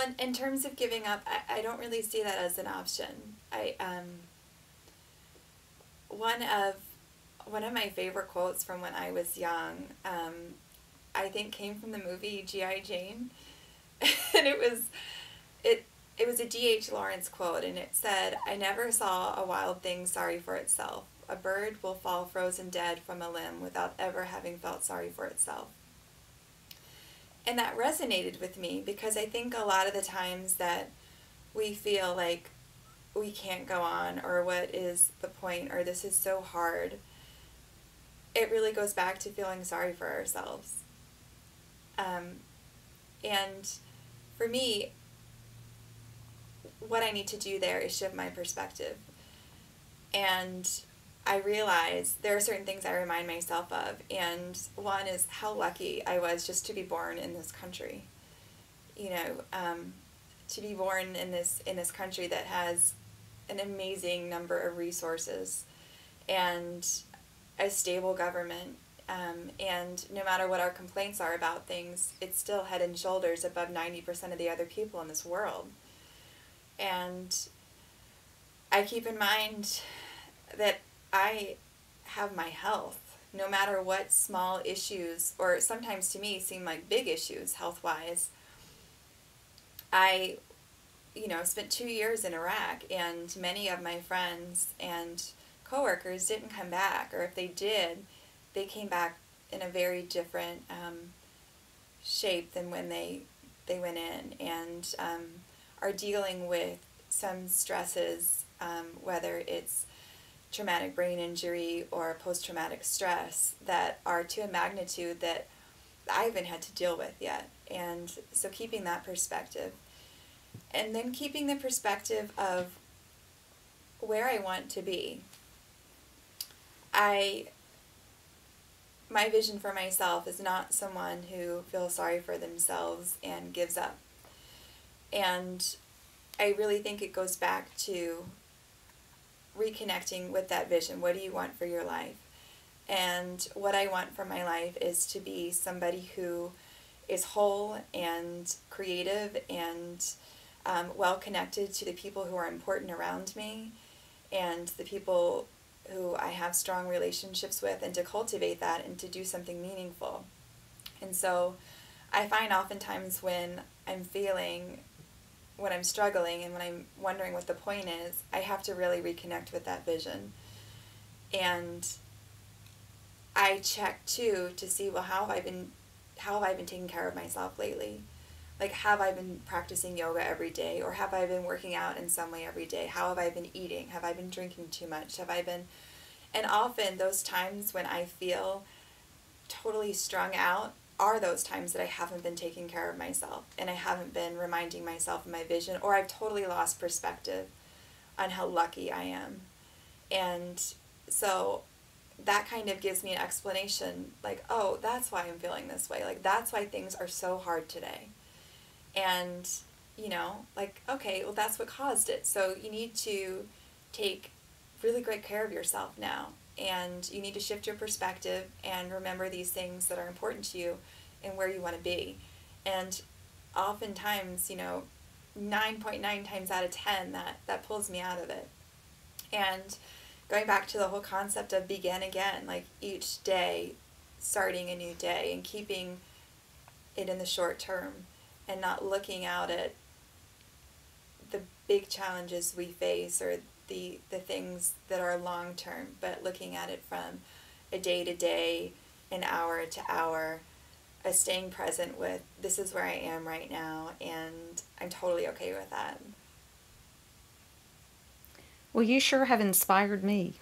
Well, in terms of giving up, I don't really see that as an option. I one of my favorite quotes from when I was young, I think came from the movie G.I. Jane, and it was a D.H. Lawrence quote, and it said, "I never saw a wild thing sorry for itself. A bird will fall frozen dead from a limb without ever having felt sorry for itself." And that resonated with me because I think a lot of the times that we feel like we can't go on, or what is the point, or this is so hard, it really goes back to feeling sorry for ourselves. And for me, what I need to do there is shift my perspective. And I realize there are certain things I remind myself of, and one is how lucky I was just to be born in this country. You know, to be born in this country that has an amazing number of resources and a stable government, and no matter what our complaints are about things, it's still head and shoulders above 90% of the other people in this world. And I keep in mind that I have my health, no matter what small issues, or sometimes to me seem like big issues health-wise. I, spent 2 years in Iraq, and many of my friends and coworkers didn't come back, or if they did, they came back in a very different shape than when they went in, and are dealing with some stresses, whether it's traumatic brain injury or post-traumatic stress, that are to a magnitude that I haven't had to deal with yet. And so keeping that perspective, and then keeping the perspective of where I want to be. My vision for myself is not someone who feels sorry for themselves and gives up. And I really think it goes back to reconnecting with that vision. What do you want for your life? And what I want for my life is to be somebody who is whole and creative and well connected to the people who are important around me and the people who I have strong relationships with, and to cultivate that and to do something meaningful. And so I find oftentimes when I'm struggling and when I'm wondering what the point is, I have to really reconnect with that vision. And I check too to see, well, how have I been taking care of myself lately? Like, have I been practicing yoga every day, or have I been working out in some way every day? How have I been eating? Have I been drinking too much? And often those times when I feel totally strung out are those times that I haven't been taking care of myself, and I haven't been reminding myself of my vision, or I've totally lost perspective on how lucky I am. And so that kind of gives me an explanation, like, oh, that's why I'm feeling this way. Like, that's why things are so hard today. And, like, okay, well, that's what caused it. So you need to take really great care of yourself now. And you need to shift your perspective and remember these things that are important to you and where you want to be. And oftentimes, 9.9 times out of 10, that pulls me out of it. And going back to the whole concept of begin again, like each day, starting a new day and keeping it in the short term and not looking out at the big challenges we face or the things that are long term, but looking at it from a day to day, an hour to hour, staying present with, this is where I am right now, and I'm totally okay with that. Well, you sure have inspired me.